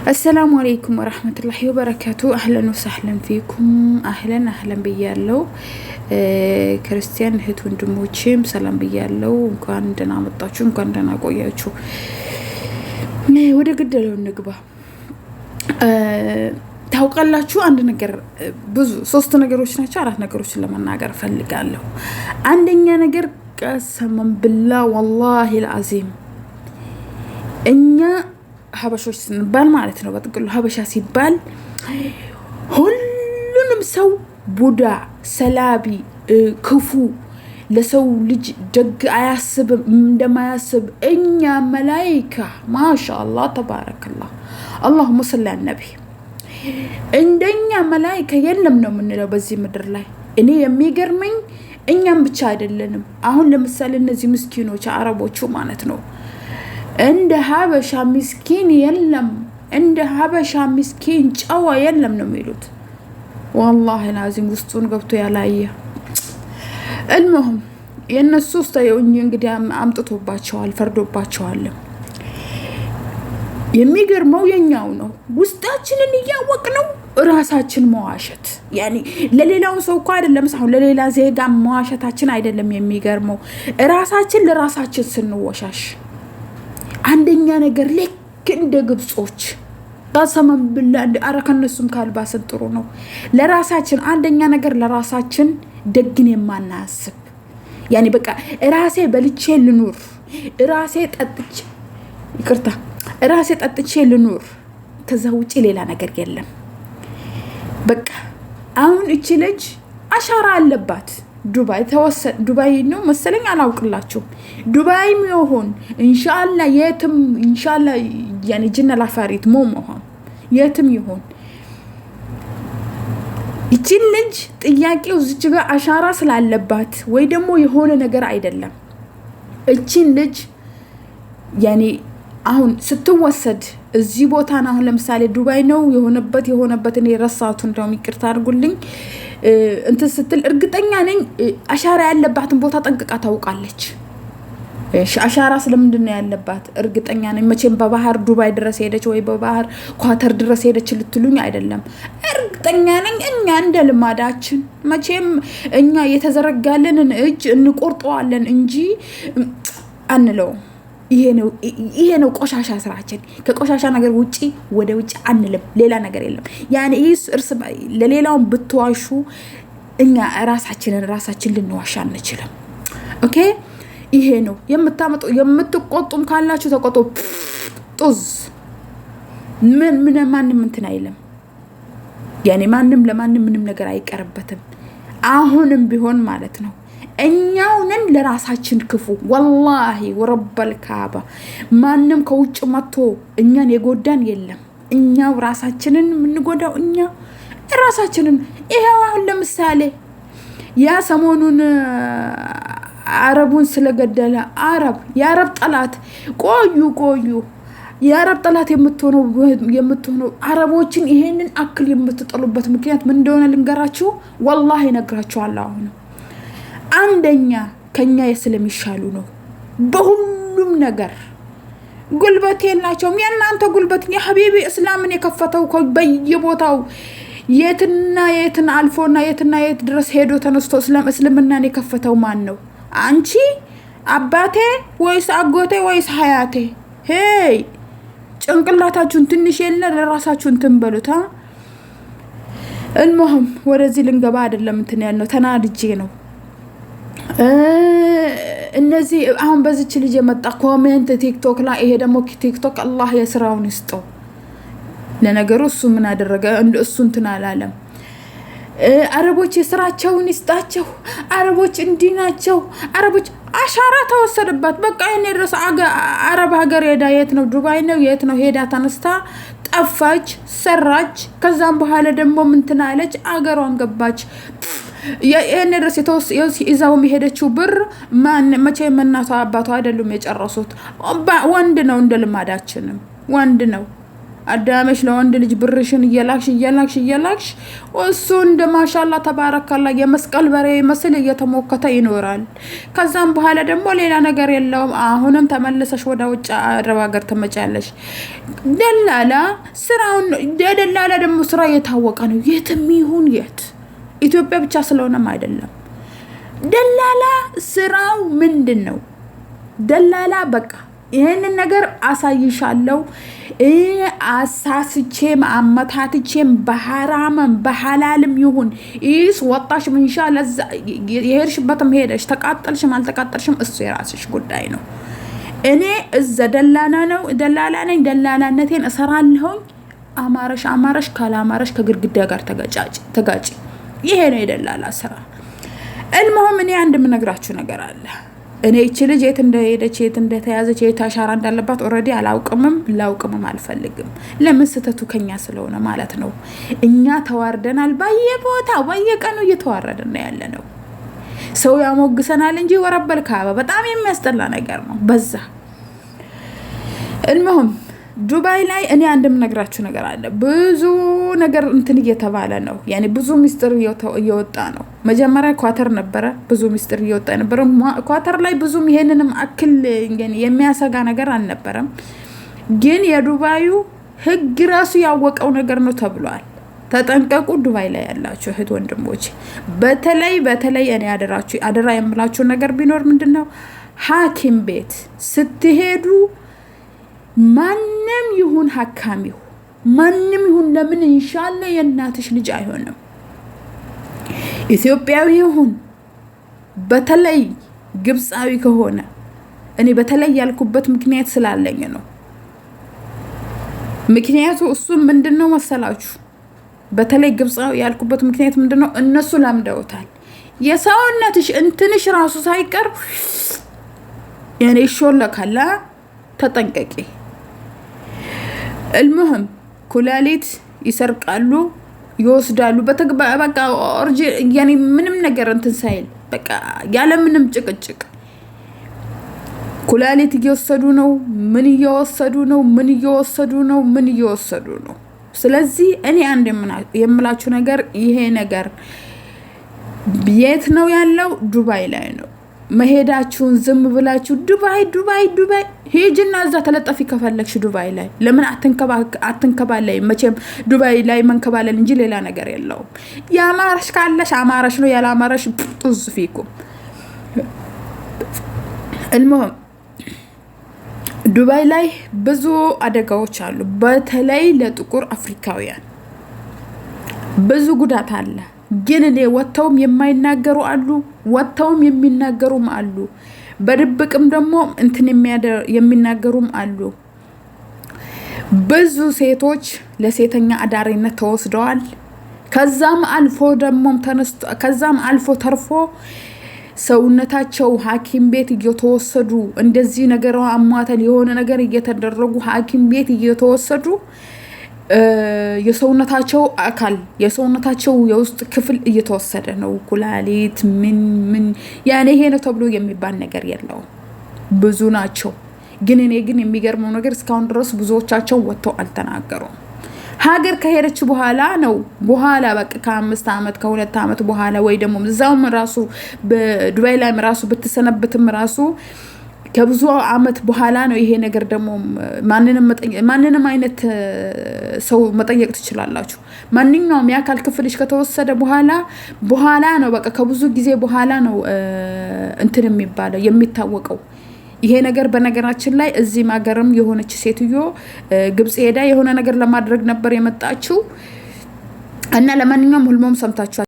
السلام عليكم ورحمة الله وبركاته. أهلا وسهلا فيكم. أهلا بيالو كريستيان هيت وندموچيم سلام بيالو እንኳን ደህና መጣችሁ እንኳን ደህና ቆያችሁ። ወደ ገደለው እንግባ። ታውቃላችሁ አንድ ነገር ብዙ ሶስት ነገሮች ናቸው አራት ነገሮችን ለመናገር ፈልጋለሁ። አንደኛ ነገር ቀሰመን ብላ والله العظيم እኛ ሀበሾች ስንባል ማለት ነው በጥቅሉ ሀበሻ ሲባል ሁሉንም ሰው ቡዳ ሰላቢ ክፉ ለሰው ልጅ ደግ አያስብ እንደማያስብ እኛ መላእክት ማሻአላህ ተባረከላህ اللهم صل على النبي እንደኛ መላእክት የለም ነው የምንለው በዚህ ምድር ላይ። እኔ የሚገርመኝ እኛም ብቻ አይደለንም። አሁን ለምሳሌ እነዚህ ምስኪኖች አረቦቹ ማለት ነው እንደ ሀበሻ ምስኪን የለም እንደ ሀበሻ ምስኪን ጨዋ የለም ነው የሚሉት። والله العظيم ውስጡን ገብቶ ያላየ المهم የነሱ ስታየውኝ እንግዲህ አምጥቶባቸዋል ፈርዶባቸዋል። የሚገርመው የኛው ነው ውስጣችንን ያወቅነው ራሳችን መዋሸት يعني ለሌላው ሰው እኮ አይደለም ሳይሆን ለሌላ ዜጋ መዋሸታችን አይደለም የሚገርመው ራሳችን ለራሳችን ስንወሻሽ አንደኛ ነገር ልክ እንደ ግብጾች قسما بالله እንደ አረከነሱም ካልባሰን ጥሩ ነው። ለራሳችን አንደኛ ነገር ለራሳችን ደግን የማናስብ يعني በቃ ራሴ በልቼ ልኑር ራሴ ጠጥቼ ይቅርታ ራሴ ጠጥቼ ልኑር ከዛ ውጪ ሌላ ነገር የለም። በቃ አሁን እቺ ልጅ አሻራ አለባት ዱባይ ተወሰደ ዱባይ ነው መሰለኝ አላውቅላችሁ ዱባይም ይሆን ኢንሻአላህ የትም ኢንሻአላህ يعني ጅና ላፋሪት ሞሞሃም የትም ይሆን እቺ ልጅ ጥያቄው እዚህ ጋር አሻራ ስላለባት ወይ ደግሞ የሆነ ነገር አይደለም። እቺ ልጅ يعني አሁን ስትወሰድ እዚህ ቦታ ነው አሁን ለምሳሌ ዱባይ ነው የሆነበት እኔ ረሳቱ እንደው ይቅርታ አድርጉልኝ እንት ስትል እርግጠኛ ነኝ አሻራ ያለባትን ቦታ ጠንቅቃ ታውቃለች። እሺ አሻራ ስለምንድነው ያለባት እርግጠኛ ነኝ። መቼም በባህር ዱባይ ድረስ ሄደች ወይ በባህር ኳተር ድረስ ሄደች ልትሉኝ አይደለም። እርግጠኛ ነኝ እኛ እንደ ልማዳችን መቼም እኛ የተዘረጋለንን እጅ እንቆርጠዋለን እንጂ አንለው። ይሄ ነው ቆሻሻ ስራችን። ከቆሻሻ ነገር ውጪ ወደ ውጪ አንልም። ሌላ ነገር የለም። ያኔ እርስ ለሌላው ብትዋሹ እኛ ራሳችን ልንዋሻ አንችልም። ኦኬ ይሄ ነው የምትቆጡም ካላችሁ ተቆጡ። ጡዝ ማንም እንትን አይልም። ያኔ ማንም ለማንም ምንም ነገር አይቀርበትም። አሁንም ቢሆን ማለት ነው እኛውንን ለራሳችን ክፉ والله ورب الكعبة ማንም ከውጭ መጥቶ እኛን የጎዳን የለም። እኛው ራሳችንን ምንጎዳው እኛ ራሳችንን። ይሄው አሁን ለምሳሌ ያ ሰሞኑን አረቡን ስለገደለ የአረብ ጠላት ቆዩ የአረብ ጠላት የምትሆነው አረቦችን ይሄንን አክል የምትጠሉበት ምክንያት ምን እንደሆነ ልንገራችሁ والله ነግራችኋለሁ። አሁን አንደኛ ከኛ ስለሚሻሉ ነው በሁሉም ነገር። ጉልበት የላቸውም። የናንተ ጉልበት የሐቢቢ እስላምን የከፈተው በየቦታው የትን አልፎና የት ድረስ ሄዶ ተነስቶ እስልምናን የከፈተው ማን ነው? አንቺ አባቴ ወይስ አጎቴ ወይስ ሀያቴ? ሄይ ጭንቅላታችሁን ትንሽ የለ ለራሳችሁን ትንበሉታ። المهم ወደዚህ ልንገባ አይደለም እንትን ያለው ተናድጄ ነው። እነዚህ አሁን በዚች ልጅ የመጣ ኮሜንት ቲክቶክ ላይ ይሄ ደግሞ ቲክቶክ አላህ የስራውን ይስጠው። ለነገሩ እሱ ምን አደረገ እሱ እንትን አላለም። አረቦች የስራቸውን ይስጣቸው አረቦች እንዲናቸው አረቦች አሻራ ተወሰደባት። በቃ እኔ ድረስ አረብ ሀገር ሄዳ የት ነው ዱባይ ነው የት ነው ሄዳ ተነስታ ጠፋች ሰራች። ከዛም በኋላ ደግሞ ምን ትናለች አገሯን ገባች። የኔ ድረስ ይዛው የሚሄደችው ብር መቼ እናቷ አባቷ አይደሉም የጨረሱት። ወንድ ነው እንደ ልማዳችንም ወንድ ነው አዳመሽ ለወንድ ልጅ ብርሽን እየላክሽ እሱ እንደ ማሻላ ተባረካላ የመስቀል በሬ መስል እየተሞከተ ይኖራል። ከዛም በኋላ ደግሞ ሌላ ነገር የለውም። አሁንም ተመለሰሽ ወደ ውጭ አረብ ሀገር ትመጫለሽ። ደላላ ስራውን ደላላ ደግሞ ስራ የታወቀ ነው። የትም ይሁን የት ኢትዮጵያ ብቻ ስለሆነም አይደለም። ደላላ ስራው ምንድነው? ደላላ በቃ ይሄንን ነገር አሳይሻለሁ። አሳስቼም አመታትቼም በሐራምም በሐላልም ይሁን ኢስ ወጣሽ ምንሻ ለዛ የሄድሽበትም ሄደሽ ተቃጠልሽም አልተቃጠልሽም እሱ የራስሽ ጉዳይ ነው። እኔ እዛ ደላላ ነኝ። ደላላነቴን እሰራለሁኝ። አማረሽ ካላማረሽ ከግድግዳ ጋር ተጋጭ። ይሄ ነው የደላላ ስራ። እልሞም እኔ አንድ የምነግራችሁ ነገር አለ። እኔ እቺ ልጅ የት እንደሄደች የት እንደተያዘች የት አሻራ እንዳለባት ኦልሬዲ ላውቅምም አልፈልግም። ለምን ስተቱ ከኛ ስለሆነ ማለት ነው። እኛ ተዋርደናል። በየቦታው በየቀኑ እየተዋረደን ያለ ነው። ሰው ያሞግሰናል እንጂ ወረበል ካባ በጣም የሚያስጠላ ነገር ነው። በዛ እልሞም ዱባይ ላይ እኔ አንድም ነግራችሁ ነገር አለ። ብዙ ነገር እንትን እየተባለ ነው። ያኔ ብዙ ሚስጥር እየወጣ ነው። መጀመሪያ ኳተር ነበረ ብዙ ሚስጥር እየወጣ ነበር። ኳተር ላይ ብዙም ይሄንንም አክል የሚያሰጋ ነገር አልነበረም። ግን የዱባዩ ህግ ራሱ ያወቀው ነገር ነው ተብሏል። ተጠንቀቁ ዱባይ ላይ ያላችሁ እህት ወንድሞች። በተለይ እኔ አደራ የምላችሁ ነገር ቢኖር ምንድነው ሐኪም ቤት ስትሄዱ ማንም ይሁን ሐካሚው ማንም ይሁን ለምን ኢንሻአላህ የእናትሽ ልጅ አይሆንም። ኢትዮጵያዊ ይሁን በተለይ ግብጻዊ ከሆነ እኔ በተለይ ያልኩበት ምክንያት ስላለኝ ነው። ምክንያቱ እሱ ምንድነው መሰላችሁ? በተለይ ግብጻዊ ያልኩበት ምክንያት ምንድነው? እነሱ ለምደውታል። የሰውነትሽ እንትንሽ ራሱ ሳይቀር ያኔ ሾለካላ ተጠንቀቂ። المهم ኩላሊት ይሰርቃሉ ይወስዳሉ። በቃ ያኔ ምንም ነገር እንትን ሳይል በቃ ያለ ምንም ጭቅጭቅ ኩላሊት እየወሰዱ ነው። ምን እየወሰዱ ነው። ስለዚህ እኔ አንድ የምላችሁ ነገር ይሄ ነገር የት ነው ያለው? ዱባይ ላይ ነው። መሄዳችሁን ዝም ብላችሁ ዱባይ ሄጅና እዛ ተለጠፊ ከፈለግሽ ዱባይ ላይ ለምን አትንከባለይ? መቼም ዱባይ ላይ መንከባለል እንጂ ሌላ ነገር የለውም። ያማረሽ ካለሽ አማረሽ ነው፣ ያላማረሽ ጡዝ ፊኩም። المهم ዱባይ ላይ ብዙ አደጋዎች አሉ። በተለይ ለጥቁር አፍሪካውያን ብዙ ጉዳት አለ። ግን እኔ ወጣውም የማይናገሩ አሉ፣ ወጣውም የሚናገሩም አሉ። በድብቅም ደግሞ እንትን የሚናገሩም አሉ። ብዙ ሴቶች ለሴተኛ አዳሪነት ተወስደዋል። ከዛም አልፎ ተርፎ ሰውነታቸው ሐኪም ቤት እየተወሰዱ እንደዚህ ነገር አሟተን የሆነ ነገር እየተደረጉ ሐኪም ቤት እየተወሰዱ የሰውነታቸው አካል የሰውነታቸው የውስጥ ክፍል እየተወሰደ ነው። ኩላሊት ምን ያኔ ይሄ ነው ተብሎ የሚባል ነገር የለውም። ብዙ ናቸው። ግን እኔ የሚገርመው ነገር እስካሁን ድረስ ብዙዎቻቸው ወጥተው አልተናገሩም። ሀገር ከሄደች በኋላ በቃ ከ5 አመት ከ2 አመት በኋላ ወይ ደግሞ እዛውም ራሱ በዱባይ ላይ ራሱ ብትሰነብትም ራሱ ከብዙ አመት በኋላ ነው ይሄ ነገር ደግሞ ማንንም አይነት ሰው መጠየቅ ትችላላችሁ። ማንኛውም የአካል ክፍልሽ ከተወሰደ በኋላ ነው በቃ ከብዙ ጊዜ በኋላ ነው እንትን የሚባለው የሚታወቀው ይሄ ነገር። በነገራችን ላይ እዚህ ማገርም የሆነች ሴትዮ ግብጽ ሄዳ የሆነ ነገር ለማድረግ ነበር የመጣችው እና ለማንኛውም ሁሉም ሰምታችኋል።